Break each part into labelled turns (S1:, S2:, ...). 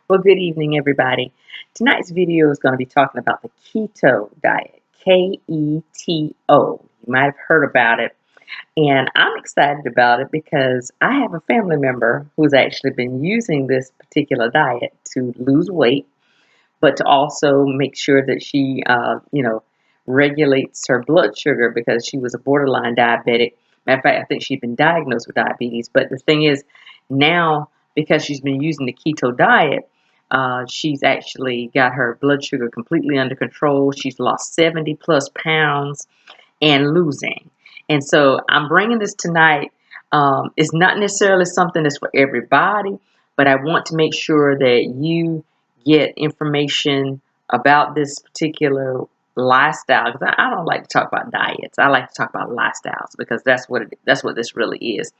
S1: Well, good evening, everybody. Tonight's video is going to be talking about the keto diet, Keto. You might have heard about it, and I'm excited about it because I have a family member who's actually been using this particular diet to lose weight, but to also make sure that she, regulates her blood sugar because she was a borderline diabetic. Matter of fact, I think she'd been diagnosed with diabetes. But the thing is, now because she's been using the keto diet, she's actually got her blood sugar completely under control. She's lost 70 plus pounds and losing. And so I'm bringing this tonight. It's not necessarily something that's for everybody, but I want to make sure that you get information about this particular lifestyle, because I don't like to talk about diets. I like to talk about lifestyles because that's what this really is.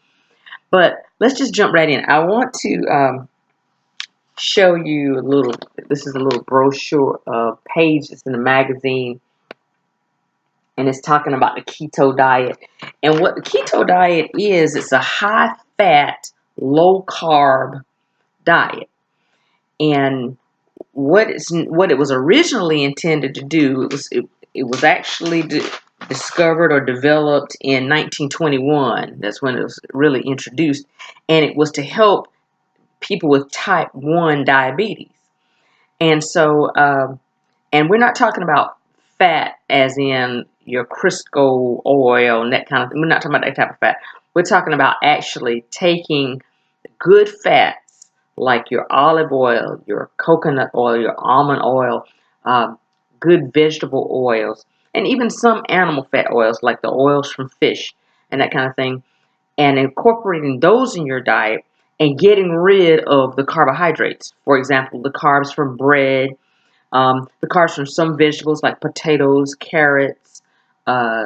S1: But let's just jump right in. I want to show you a little. This is a little brochure page that's in the magazine, and it's talking about the keto diet. And what the keto diet is, it's a high fat, low carb diet. And what it was originally intended to do, it was actually discovered or developed in 1921. That's when it was really introduced, and it was to help people with type 1 diabetes. And so, and we're not talking about fat as in your Crisco oil and that kind of thing. We're not talking about that type of fat. We're talking about actually taking good fats like your olive oil, your coconut oil, your almond oil, good vegetable oils, and even some animal fat oils like the oils from fish and that kind of thing, and incorporating those in your diet and getting rid of the carbohydrates. For example, the carbs from bread, the carbs from some vegetables like potatoes, carrots, uh,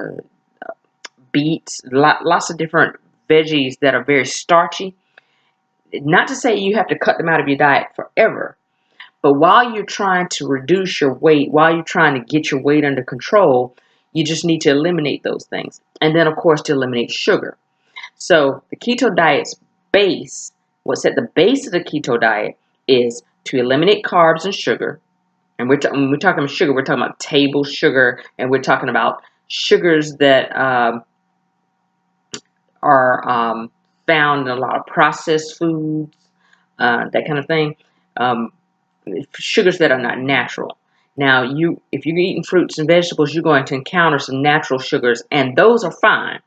S1: beets, lots of different veggies that are very starchy. Not to say you have to cut them out of your diet forever, but while you're trying to reduce your weight, while you're trying to get your weight under control, you just need to eliminate those things. And then, of course, to eliminate sugar. So the keto diet's base, what's at the base of the keto diet is to eliminate carbs and sugar. And when we're talking about sugar, we're talking about table sugar, and we're talking about sugars that are found in a lot of processed foods, that kind of thing. Um, Sugars that are not natural. Now, if you're eating fruits and vegetables, you're going to encounter some natural sugars, and those are fine.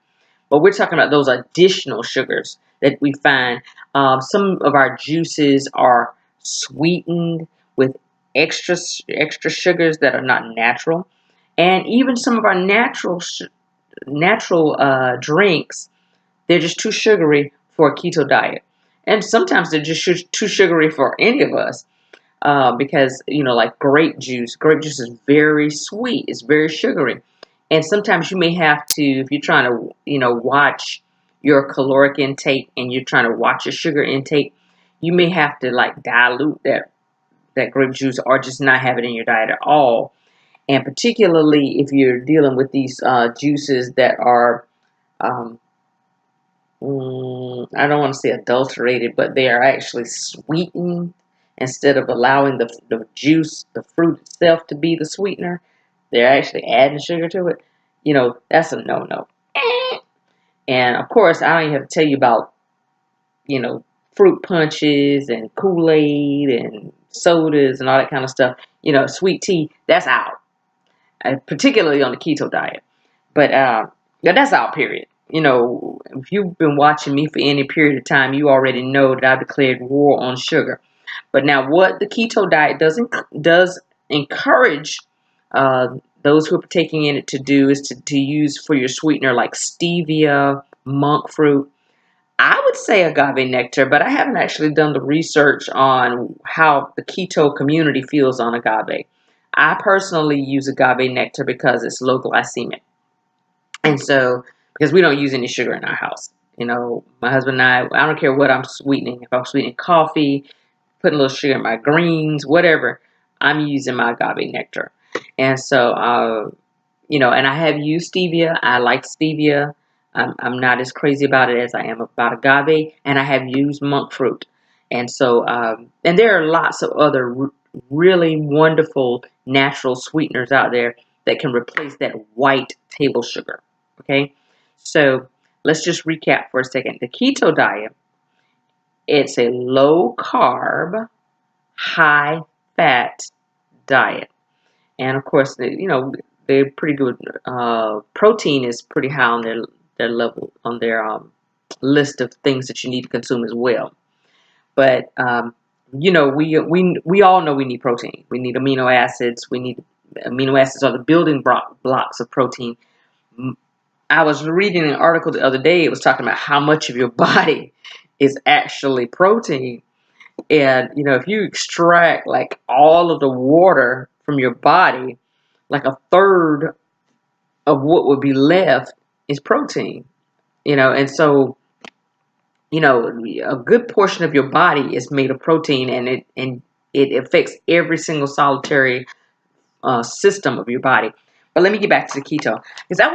S1: But we're talking about those additional sugars that we find. Some of our juices are sweetened with extra sugars that are not natural, and even some of our natural drinks, they're just too sugary for a keto diet, and sometimes they're just too sugary for any of us. Because like grape juice. Grape juice is very sweet. It's very sugary, and sometimes you may have to, if you're trying to, watch your caloric intake and you're trying to watch your sugar intake, you may have to like dilute that grape juice or just not have it in your diet at all. And particularly if you're dealing with these juices that are, um, I don't want to say adulterated, but they are actually sweetened instead of allowing the juice, the fruit itself to be the sweetener. They're actually adding sugar to it. That's a no-no. And of course, I don't even have to tell you about, you know, fruit punches and Kool-Aid and sodas and all that kind of stuff. Sweet tea, that's out, particularly on the keto diet. But yeah, that's out, period. If you've been watching me for any period of time, you already know that I've declared war on sugar. But now, what the keto diet does encourage those who are partaking in it to do is to use for your sweetener like stevia, monk fruit. I would say agave nectar, but I haven't actually done the research on how the keto community feels on agave. I personally use agave nectar because it's low glycemic. And so, because we don't use any sugar in our house. My husband and I don't care what I'm sweetening. If I'm sweetening coffee, putting a little sugar in my greens, whatever, I'm using my agave nectar. And so, and I have used stevia. I like stevia. I'm not as crazy about it as I am about agave. And I have used monk fruit. And so, and there are lots of other really wonderful natural sweeteners out there that can replace that white table sugar. Okay, so let's just recap for a second. The keto diet, it's a low carb, high fat diet. And of course, they're pretty good. Protein is pretty high on their level, on their list of things that you need to consume as well. But we all know we need protein. We need amino acids. Amino acids are the building blocks of protein. I was reading an article the other day. It was talking about how much of your body is actually protein. And if you extract like all of the water from your body, like a third of what would be left is protein. And so a good portion of your body is made of protein, and it affects every single solitary system of your body. But let me get back to the keto, because I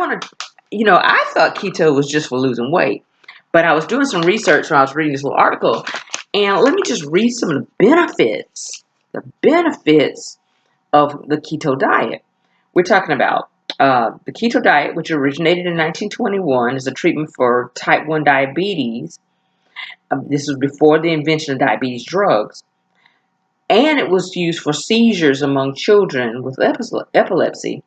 S1: thought keto was just for losing weight, but I was doing some research when I was reading this little article, and let me just read some of the benefits of the keto diet. We're talking about the keto diet, which originated in 1921, is a treatment for type 1 diabetes. This was before the invention of diabetes drugs. And it was used for seizures among children with epilepsy.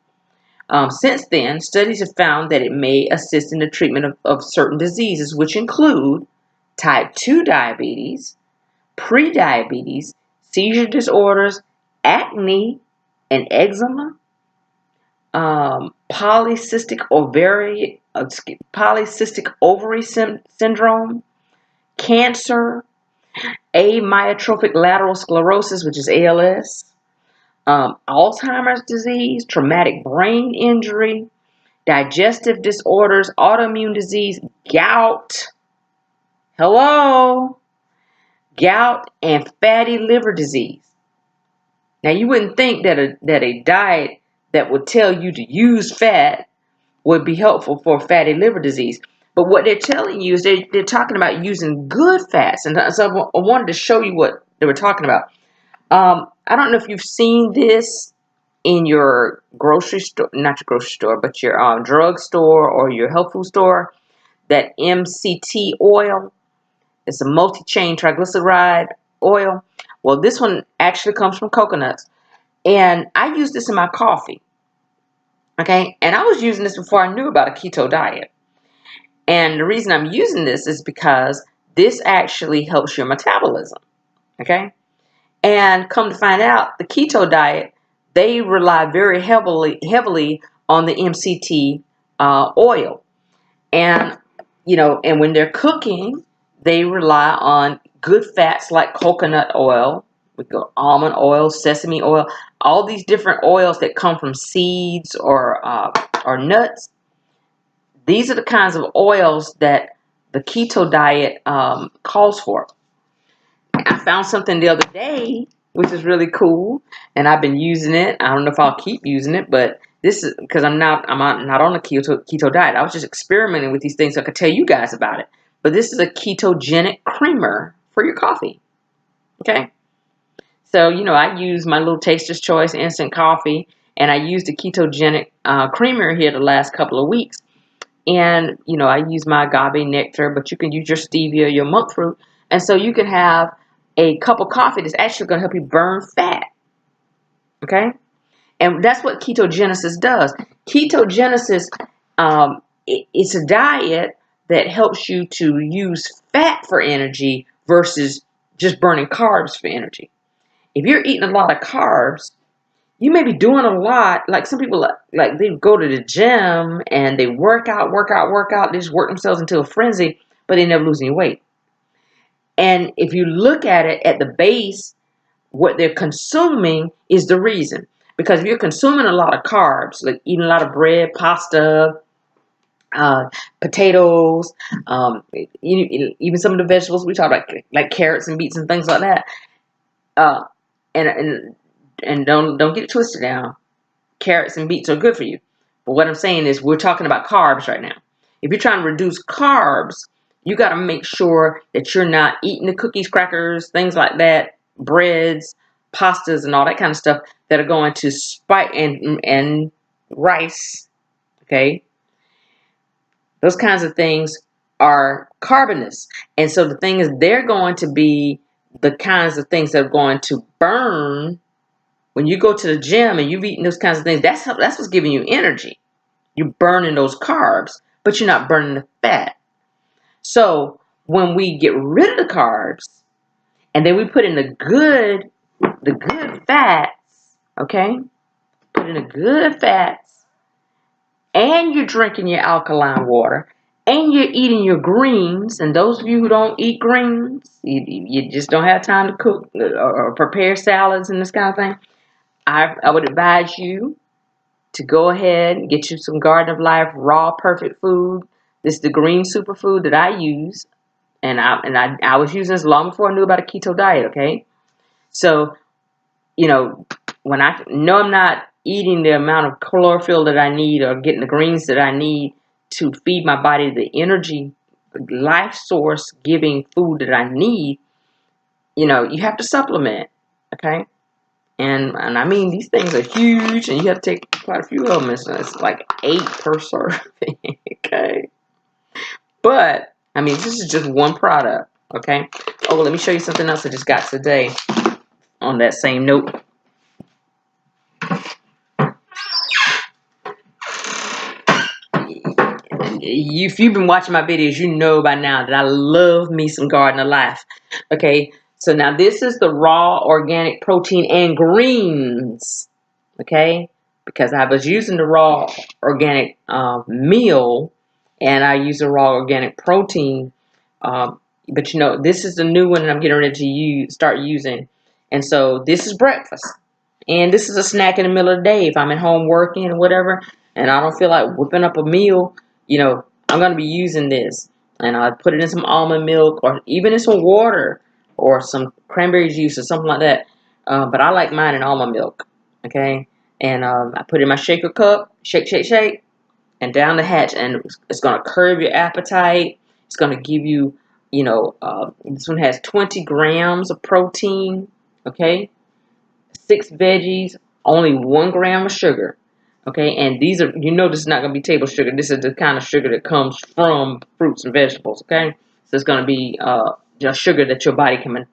S1: Since then, studies have found that it may assist in the treatment of certain diseases, which include type 2 diabetes, prediabetes, seizure disorders, acne and eczema, polycystic ovary syndrome, cancer, amyotrophic lateral sclerosis, which is ALS, Alzheimer's disease, traumatic brain injury, digestive disorders, autoimmune disease, gout, gout, and fatty liver disease. Now, you wouldn't think that a diet that would tell you to use fat would be helpful for fatty liver disease. But what they're telling you is they're talking about using good fats. And so I wanted to show you what they were talking about. I don't know if you've seen this in your grocery store, not your grocery store, but your drug store or your health food store, that MCT oil. It's a multi-chain triglyceride oil. Well, this one actually comes from coconuts. And I use this in my coffee. Okay, and I was using this before I knew about a keto diet. And the reason I'm using this is because this actually helps your metabolism. Okay, and come to find out, the keto diet, they rely very heavily on the MCT oil. And and when they're cooking, they rely on good fats like coconut oil. We go almond oil, sesame oil, all these different oils that come from seeds or nuts. These are the kinds of oils that the keto diet calls for. I found something the other day, which is really cool, and I've been using it. I don't know if I'll keep using it, but this is because I'm not on a keto diet. I was just experimenting with these things so I could tell you guys about it. But this is a ketogenic creamer for your coffee. Okay. So, I use my little Taster's Choice instant coffee, and I used the ketogenic creamer here the last couple of weeks. And, I use my agave nectar, but you can use your stevia, your monk fruit. And so you can have a cup of coffee that's actually going to help you burn fat. Okay? And that's what ketogenesis does. Ketogenesis, it's a diet that helps you to use fat for energy versus just burning carbs for energy. If you're eating a lot of carbs, you may be doing a lot. Like some people, like they go to the gym and they work out. They just work themselves into a frenzy, but they never lose any weight. And if you look at it at the base, what they're consuming is the reason. Because if you're consuming a lot of carbs, like eating a lot of bread, pasta, potatoes, even some of the vegetables we talk about, like carrots and beets and things like that. And don't get it twisted now. Carrots and beets are good for you. But what I'm saying is we're talking about carbs right now. If you're trying to reduce carbs, You got to make sure that you're not eating the cookies, crackers, things like that, breads, pastas, and all that kind of stuff that are going to spike, and rice. Okay, those kinds of things are carbonous, and so the thing is, they're going to be the kinds of things that are going to burn when you go to the gym and you've eaten those kinds of things. That's what's giving you energy. You're burning those carbs, but you're not burning the fat. So when we get rid of the carbs and then we put in the good fats, okay? Put in the good fats, and you're drinking your alkaline water, and you're eating your greens. And those of you who don't eat greens, you just don't have time to cook or prepare salads and this kind of thing. I would advise you to go ahead and get you some Garden of Life raw perfect food. This is the green superfood that I use, and I was using this long before I knew about a keto diet. Okay, so when I know I'm not eating the amount of chlorophyll that I need or getting the greens that I need to feed my body the energy, life source giving food that I need, you have to supplement. Okay. And I mean, these things are huge, and you have to take quite a few of them. It's like 8 per serving, okay? But, I mean, this is just one product, okay? Oh, let me show you something else I just got today on that same note. If you've been watching my videos, you know by now that I love me some Garden of Life, okay? So now this is the raw organic protein and greens, okay? Because I was using the raw organic meal, and I use the raw organic protein. But this is the new one that I'm getting ready to start using. And so this is breakfast. And this is a snack in the middle of the day. If I'm at home working or whatever, and I don't feel like whipping up a meal, I'm going to be using this. And I put it in some almond milk, or even in some water, or some cranberry juice or something like that. But I like mine in almond milk. Okay. And I put it in my shaker cup, shake, and down the hatch. And it's going to curb your appetite. It's going to give you, this one has 20 grams of protein. Okay. 6 veggies, only 1 gram of sugar. Okay, and these are, this is not going to be table sugar. This is the kind of sugar that comes from fruits and vegetables. Okay, so it's going to be just sugar that your body can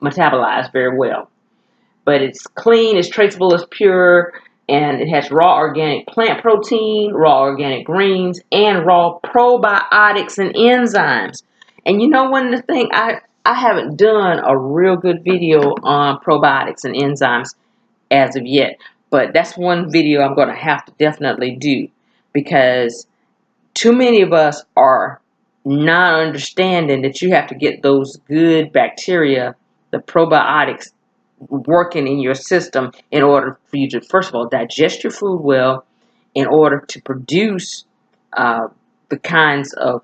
S1: metabolize very well. But it's clean, it's traceable, it's pure, and it has raw organic plant protein, raw organic greens, and raw probiotics and enzymes. And one of the things, I haven't done a real good video on probiotics and enzymes as of yet. But that's one video I'm going to have to definitely do, because too many of us are not understanding that you have to get those good bacteria, the probiotics, working in your system in order for you to, first of all, digest your food well, in order to produce the kinds of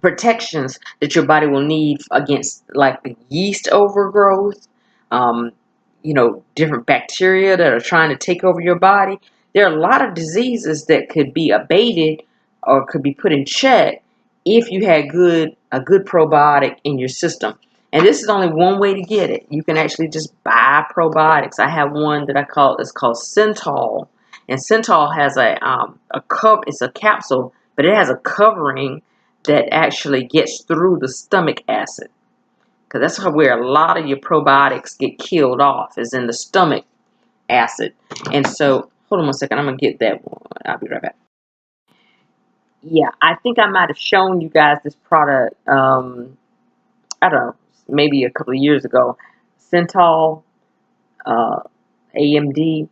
S1: protections that your body will need against, like the yeast overgrowth, different bacteria that are trying to take over your body. There are a lot of diseases that could be abated or could be put in check if you had a good probiotic in your system. And this is only one way to get it. You can actually just buy probiotics. I have one that it's called Synthol. And Synthol has it's a capsule, but it has a covering that actually gets through the stomach acid. Because that's where a lot of your probiotics get killed off, is in the stomach acid. And so, hold on one second, I'm going to get that one. I'll be right back. Yeah, I think I might have shown you guys this product, I don't know, maybe a couple of years ago. Synthol, AMD,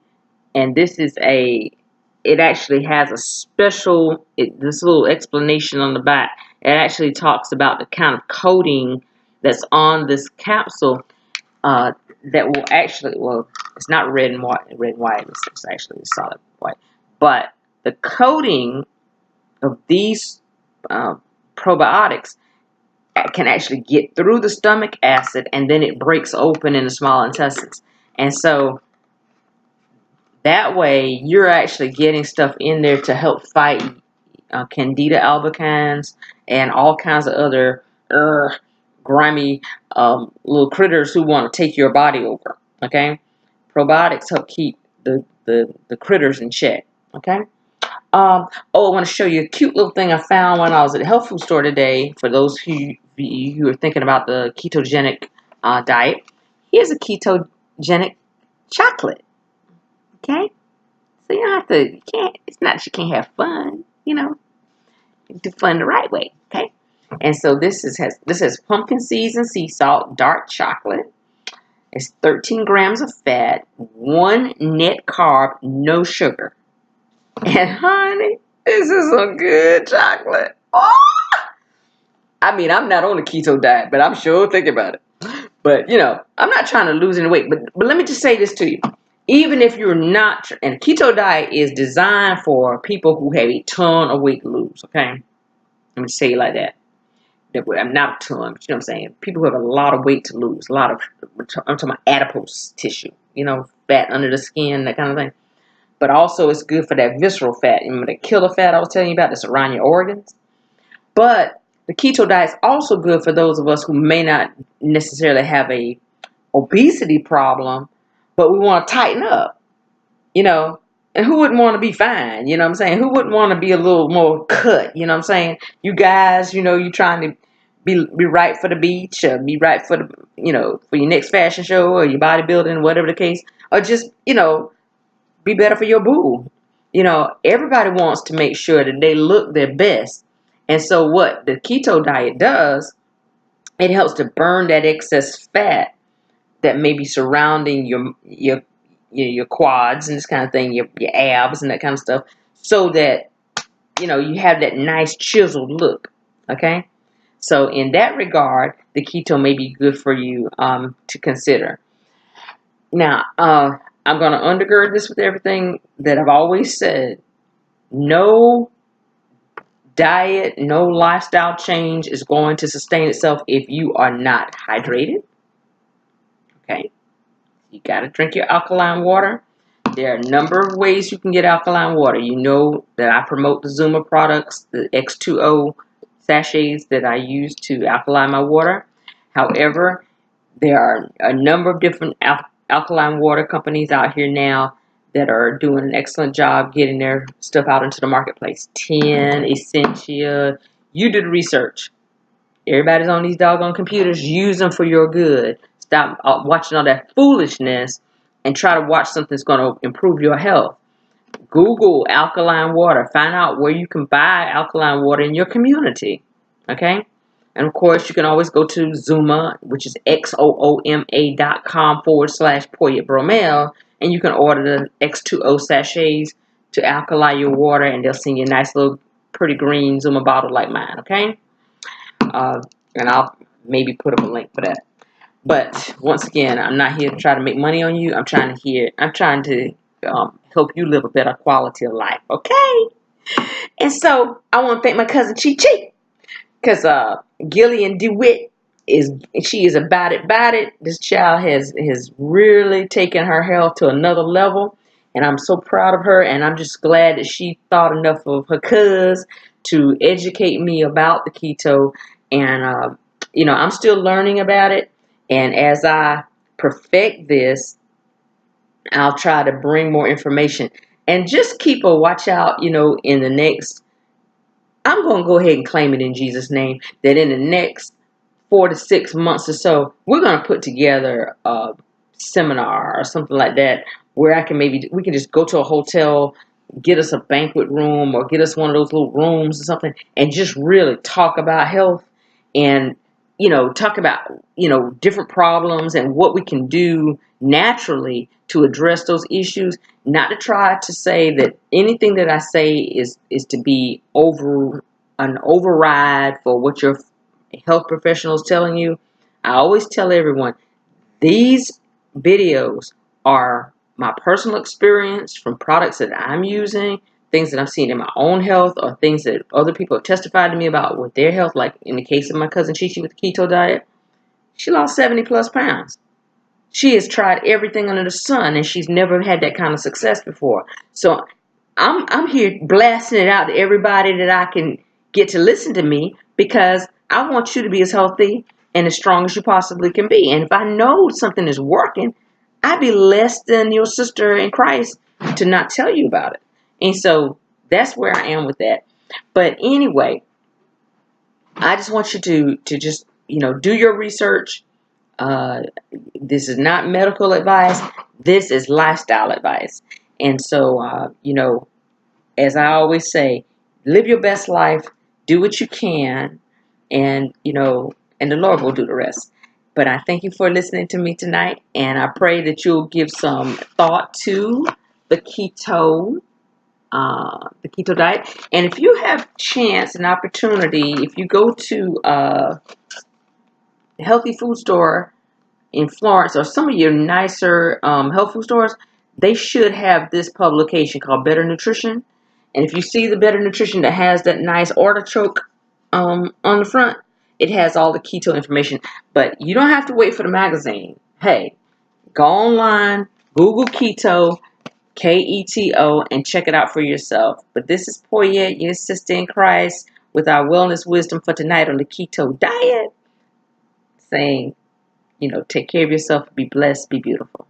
S1: and this is it actually has a special, this little explanation on the back. It actually talks about the kind of coating that's on this capsule that will actually, it's not red and white, it's actually solid white. But the coating of these probiotics can actually get through the stomach acid, and then it breaks open in the small intestines. And so that way you're actually getting stuff in there to help fight Candida albicans, and all kinds of other grimy little critters who want to take your body over. Okay, probiotics help keep the critters in check. Okay. Oh, I want to show you a cute little thing I found when I was at the health food store today. For those who are thinking about the ketogenic diet, here's a ketogenic chocolate. Okay, so you don't have to. You can't. It's not that you can't have fun. You know, you do fun the right way. Okay, and so this has pumpkin seeds and sea salt, dark chocolate. It's 13 grams of fat, 1 net carb, no sugar. And honey, this is some good chocolate. Oh! I mean, I'm not on the keto diet, but I'm sure thinking about it. But, you know, I'm not trying to lose any weight. But let me just say this to you. Even if you're not, and keto diet is designed for people who have a ton of weight to lose, okay? Let me say it like that. I'm not a ton, but you know what I'm saying? People who have a lot of weight to lose, I'm talking about adipose tissue, you know, fat under the skin, that kind of thing. But also it's good for that visceral fat, you know, the killer fat I was telling you about that's around your organs. But the keto diet is also good for those of us who may not necessarily have a obesity problem, but we want to tighten up, you know. And who wouldn't want to be fine, you know what I'm saying? Who wouldn't want to be a little more cut, you know what I'm saying? You guys, you know, you trying to be right for the beach, or be right for the, you know, for your next fashion show or your bodybuilding, whatever the case, or just, you know, be better for your boo. You know, everybody wants to make sure that they look their best. And so what the keto diet does, it helps to burn that excess fat that may be surrounding your quads and this kind of thing, your abs and that kind of stuff, so that, you know, you have that nice chiseled look. Okay? So in that regard, the keto may be good for you to consider. Now, I'm going to undergird this with everything that I've always said. No diet, no lifestyle change is going to sustain itself if you are not hydrated. Okay? You got to drink your alkaline water. There are a number of ways you can get alkaline water. You know that I promote the Zuma products, the X2O sachets that I use to alkaline my water. However, there are a number of different alkaline water companies out here now that are doing an excellent job getting their stuff out into the marketplace. 10, Essentia. You do the research. Everybody's on these doggone computers. Use them for your good. Stop watching all that foolishness and try to watch something that's going to improve your health. Google alkaline water. Find out where you can buy alkaline water in your community. Okay? And of course, you can always go to Zuma, which is xooma.com/Poyet Bromel, and you can order the X2O sachets to alkali your water, and they'll send you a nice little pretty green Zuma bottle like mine. Okay? And I'll maybe put up a link for that. But once again, I'm not here to try to make money on you. I'm trying to help you live a better quality of life. Okay? And so I want to thank my cousin Chi Chi, because Gillian DeWitt is about it. This child has really taken her health to another level, and I'm so proud of her. And I'm just glad that she thought enough of her cuz to educate me about the keto. And you know, I'm still learning about it. And as I perfect this, I'll try to bring more information. And just keep a watch out, you know, in the next, I'm going to go ahead and claim it in Jesus' name, that in the next 4 to 6 months or so, we're going to put together a seminar or something like that, where we can just go to a hotel, get us a banquet room, or get us one of those little rooms or something, and just really talk about health, and, you know, talk about, you know, different problems and what we can do naturally to address those issues. Not to try to say that anything that I say is to be an override for what your health professional is telling you. I always tell everyone, these videos are my personal experience from products that I'm using, things that I'm seeing in my own health, or things that other people have testified to me about with their health. Like in the case of my cousin Chi Chi with the keto diet, she lost 70 plus pounds. She has tried everything under the sun, and she's never had that kind of success before. So I'm here blasting it out to everybody that I can get to listen to me, because I want you to be as healthy and as strong as you possibly can be. And if I know something is working, I'd be less than your sister in Christ to not tell you about it. And so that's where I am with that. But anyway, I just want you to just, do your research. This is not medical advice. This is lifestyle advice. And so, as I always say, live your best life, do what you can, and and the Lord will do the rest. But I thank you for listening to me tonight, and I pray that you'll give some thought to the keto diet. And if you have chance and opportunity, if you go to a healthy food store in Florence or some of your nicer health food stores, they should have this publication called Better Nutrition. And if you see the Better Nutrition that has that nice artichoke on the front, it has all the keto information. But you don't have to wait for the magazine. Hey, go online, Google keto, KETO, and check it out for yourself. But this is Poyet, your sister in Christ, with our wellness wisdom for tonight on the keto diet, saying, take care of yourself, be blessed, be beautiful.